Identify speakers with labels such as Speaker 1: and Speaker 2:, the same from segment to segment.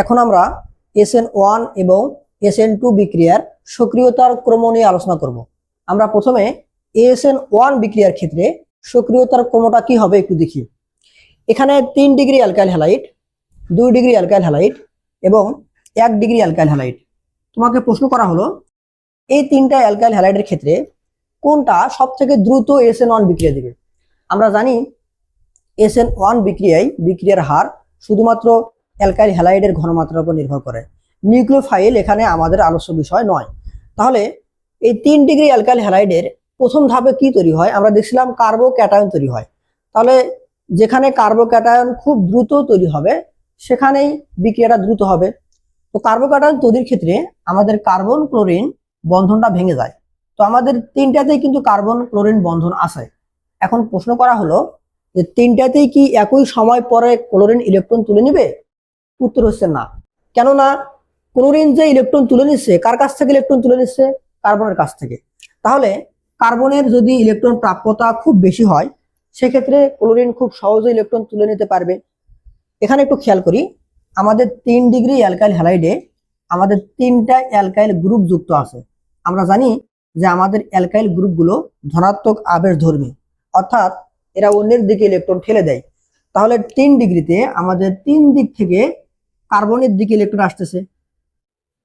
Speaker 1: এখন আমরা SN1 এবং SN2 বিক্রিয়ার সক্রিয়তার ক্রম নিয়ে আলোচনা করব। আমরা প্রথমে SN1 বিক্রিয়ার ক্ষেত্রে সক্রিয়তার ক্রমটা কি হবে একটু দেখি। এখানে 3 degree alkyl halide, 2 degree alkyl halide এবং 1 ডিগ্রি অ্যালকাইল হ্যালাইড। তোমাকে প্রশ্ন করা হলো এই তিনটা অ্যালকাইল হ্যালাইডের ক্ষেত্রে কোনটা সব থেকে দ্রুত SN1 বিক্রিয়া দিবে। আমরা জানি SN1 বিক্রিয়ার হার শুধুমাত্র অ্যালকাইল হ্যালাইডের ঘনমাত্রার উপর নির্ভর করে। নিউক্লিওফাইল এখানে আমাদের আলোচ্য বিষয় নয়। তাহলে এই 3 ডিগ্রি অ্যালকাইল হ্যালাইডের প্রথম ধাপে কি তৈরি হয়? আমরা দেখছিলাম কার্বোক্যাটায়ন তৈরি হয়। তাহলে যেখানে কার্বোক্যাটায়ন খুব দ্রুত তৈরি হবে সেখানেই বিক্রিয়াটা দ্রুত হবে। তো কার্বোক্যাটায়ন তৈরির ক্ষেত্রে আমাদের কার্বন ক্লোরিন বন্ধনটা ভেঙে যায়। তো আমাদের তিনটাতেই কিন্তু কার্বন ক্লোরিন বন্ধন আছে। এখন প্রশ্ন করা হলো যে তিনটাতেই কি একই সময় পরে ক্লোরিন ইলেকট্রন তুলে নিবে? উত্তর হচ্ছে না। কেননা ক্লোরিন যে ইলেকট্রন তুলে নিচ্ছে, কার কাছ থেকে ইলেকট্রন তুলে নিচ্ছে? কার্বনের কাছ থেকে। তাহলে কার্বনের যদি ইলেকট্রন প্রাপ্যতা খুব বেশি হয় সেক্ষেত্রে ক্লোরিন খুব সহজে ইলেকট্রন তুলে নিতে পারবে। এখানে একটু খেয়াল করি, আমাদের 3 ডিগ্রি অ্যালকাইল হ্যালাইডে আমাদের 3টা অ্যালকাইল গ্রুপ যুক্ত আছে। আমরা জানি যে আমাদের অ্যালকাইল গ্রুপগুলো ধনাত্মক আবেশধর্মী, অর্থাৎ এরা অন্যের দিকে ইলেকট্রন ঠেলে দেয়। তাহলে 3 ডিগ্রিতে আমাদের 3 দিক থেকে কার্বনের দিকে ইলেকট্রন আসতেছে।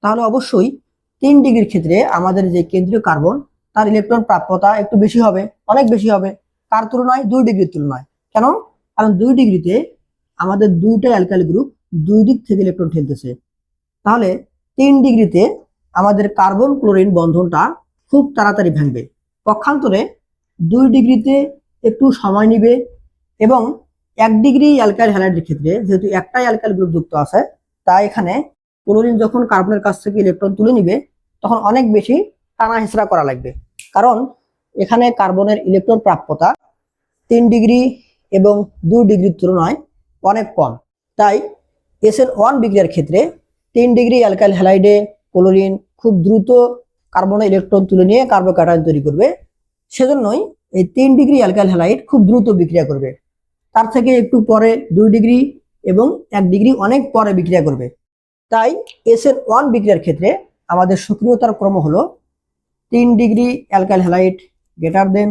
Speaker 1: তাহলে অবশ্যই 3 ডিগ্রির ক্ষেত্রে আমাদের যে কেন্দ্রীয় কার্বন তার ইলেকট্রন প্রাপ্যতা একটু বেশি হবে, অনেক বেশি হবে। কার তুলনায়? 2 ডিগ্রির তুলনায়। কেন? কারণ 2 ডিগ্রিতে আমাদের দুইটা অ্যালকাইল গ্রুপ দুই দিক থেকে ইলেকট্রন ঠেলতেছে। তাহলে 3 ডিগ্রিতে আমাদের কার্বন ক্লোরিন বন্ধনটা খুব তাড়াতাড়ি ভাঙবে। পক্ষান্তরে 2 ডিগ্রিতে একটু সময় নিবে এবং 1 ডিগ্রি অ্যালকাইল হ্যালাইডের ক্ষেত্রে যেহেতু একটাই অ্যালকাইল গ্রুপ যুক্ত আছে, তাই এখানে ক্লোরিন যখন কার্বনের কাছ থেকে ইলেকট্রন তুলে নিবে তখন অনেক বেশি টানা হেঁচড়া করা লাগবে। কারণ এখানে কার্বনের ইলেকট্রন প্রাপ্যতা 3 ডিগ্রি এবং 2 ডিগ্রির তুলনায় অনেক কম। তাই SN1 বিক্রিয়ার ক্ষেত্রে 3 ডিগ্রি অ্যালকাইল হ্যালাইডে ক্লোরিন খুব দ্রুত কার্বনের ইলেকট্রন তুলে নিয়ে কার্বোক্যাটায়ন তৈরি করবে। সেজন্যই এই 3 ডিগ্রি অ্যালকাইল হ্যালাইড খুব দ্রুত বিক্রিয়া করবে। তার থেকে একটু পরে 2 ডিগ্রি এবং 1 ডিগ্রি অনেক পরে বিক্রিয়া করবে। তাই SN1 বিক্রিয়ার ক্ষেত্রে আমাদের সক্রিয়তার ক্রম হলো 3 degree alkyl halide greater than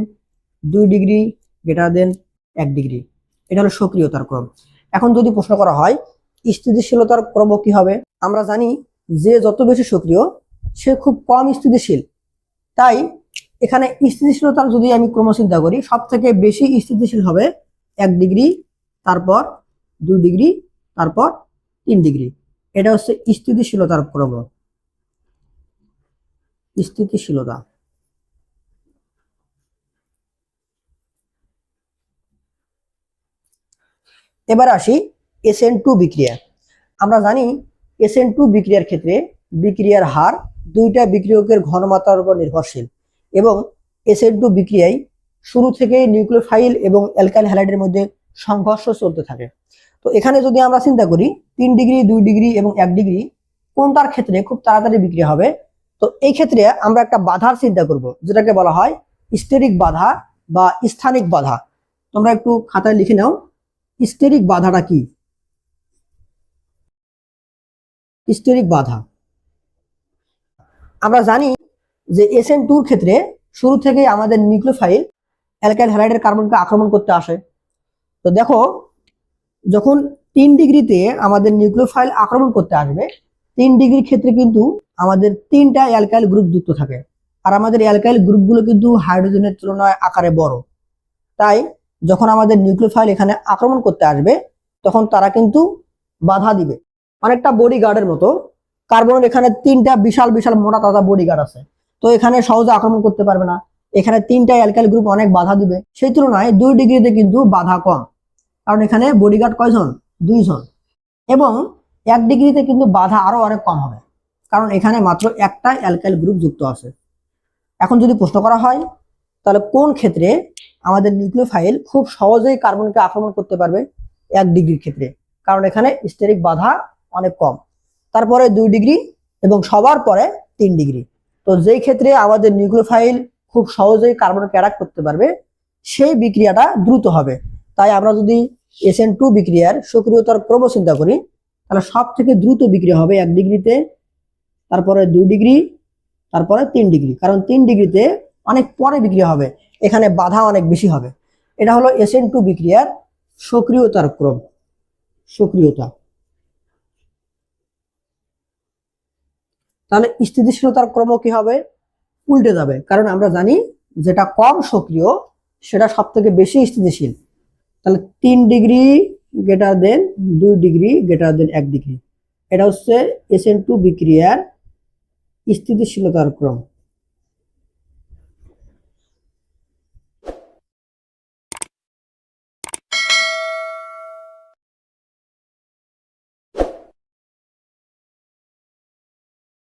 Speaker 1: 2 degree greater than 1 degree. এটা হলো সক্রিয়তার ক্রম। এখন যদি প্রশ্ন করা হয় স্থিতিশীলতার ক্রম কি হবে? আমরা জানি যে যত বেশি সক্রিয় সে খুব কম স্থিতিশীল। তাই এখানে স্থিতিশীলতার যদি আমি ক্রম চিন্তা করি, সব থেকে বেশি স্থিতিশীল হবে 1 ডিগ্রি, তারপর 2 ডিগ্রি, তারপর 3 ডিগ্রি। এটা হচ্ছে স্থিতিশীলতার ক্রম। স্থিতিশীলতা। এবার আসি SN2 বিক্রিয়া। আমরা জানি SN2 বিক্রিয়ার ক্ষেত্রে বিক্রিয়ার হার দুইটা বিক্রিয়কের ঘনমাত্রার উপর নির্ভরশীল এবং SN2 বিক্রিয়ায় শুরু থেকে নিউক্লিওফাইল এবং অ্যালকাইল হ্যালাইডের মধ্যে সংঘর্ষ চলতে থাকে। তো এখানে যদি আমরা চিন্তা করি 3 ডিগ্রি, 2 ডিগ্রি এবং 1 ডিগ্রি কোনটার ক্ষেত্রে খুব তাড়াতাড়ি বিক্রিয়া হবে, তো এই ক্ষেত্রে আমরা একটা বাধার চিন্তা করব যেটাকে বলা হয় স্টেরিক বাধা বা স্থানিক বাধা। তোমরা একটু খাতায় লিখে নাও, স্টেরিক বাধাটা কি? স্টেরিক বাধা আমরা জানি যে SN2 এর ক্ষেত্রে শুরু থেকে আমাদের নিউক্লিওফাইল অ্যালকাইল হ্যালাইডের কার্বনকে আক্রমণ করতে আসে। তো দেখো, যখন 3 ডিগ্রিতে আমাদের নিউক্লিওফাইল আক্রমণ করতে আসবে, 3 ডিগ্রির ক্ষেত্রে কিন্তু আমাদের 3টা অ্যালকাইল গ্রুপ যুক্ত থাকে। আর আমাদের অ্যালকাইল গ্রুপগুলো কিন্তু হাইড্রোজেনের তুলনায় আকারে বড়। তাই যখন আমাদের নিউক্লিওফাইল এখানে আক্রমণ করতে আসবে তখন তারা কিন্তু বাধা দিবে, অনেকটা বডিগার্ডের মতো। কার্বনের এখানে 3টা বিশাল বিশাল মোটা তাজা বডিগার্ড আছে, তো এখানে সহজে আক্রমণ করতে পারবে না। এখানে 3টা অ্যালকাইল গ্রুপ অনেক বাধা দিবে। সেই তুলনায় 2 ডিগ্রিতে কিন্তু বাধা কম, কারণ এখানে বডিগার্ড কয়জন? 2 জন। এবং 1 ডিগ্রিতে কিন্তু বাধা আরো অনেক কম হবে, কারণ এখানে মাত্র একটা অ্যালকাইল গ্রুপ যুক্ত আছে। এখন যদি প্রশ্ন করা হয় তাহলে কোন ক্ষেত্রে আমাদের নিউক্লিওফাইল খুব সহজেই কার্বনকে আক্রমণ করতে পারবে? 1 ডিগ্রির ক্ষেত্রে, কারণ এখানে স্টেরিক বাধা অনেক কম। তারপরে 2 ডিগ্রি এবং সবার পরে 3 ডিগ্রি। তো যেই ক্ষেত্রে আমাদের নিউক্লিওফাইল খুব সহজেই কার্বনকে অ্যাটাক করতে পারবে সেই বিক্রিয়াটা দ্রুত হবে। তাই আমরা যদি SN2 বিক্রিয়ার সক্রিয়তার ক্রম চিন্তা করি, তাহলে সব থেকে দ্রুত বিক্রিয়া হবে 1 ডিগ্রিতে, তারপরে 2 ডিগ্রি, তারপরে 3 ডিগ্রি, কারণ 3 ডিগ্রিতে অনেক পরে বিক্রিয়া হবে, এখানে বাধা অনেক বেশি হবে। এটা হলো SN2 বিক্রিয়ার সক্রিয়তার ক্রম। সক্রিয়তা। তাহলে স্থিতিশীলতার ক্রম কি হবে? উল্টে যাবে, কারণ আমরা জানি যেটা কম সক্রিয় সেটা সব থেকে বেশি স্থিতিশীল। তাহলে 3 degree greater than 2 degree greater than 1 degree, এটা হচ্ছে SN2 বিক্রিয়ার স্থিতিশীলতার ক্রম।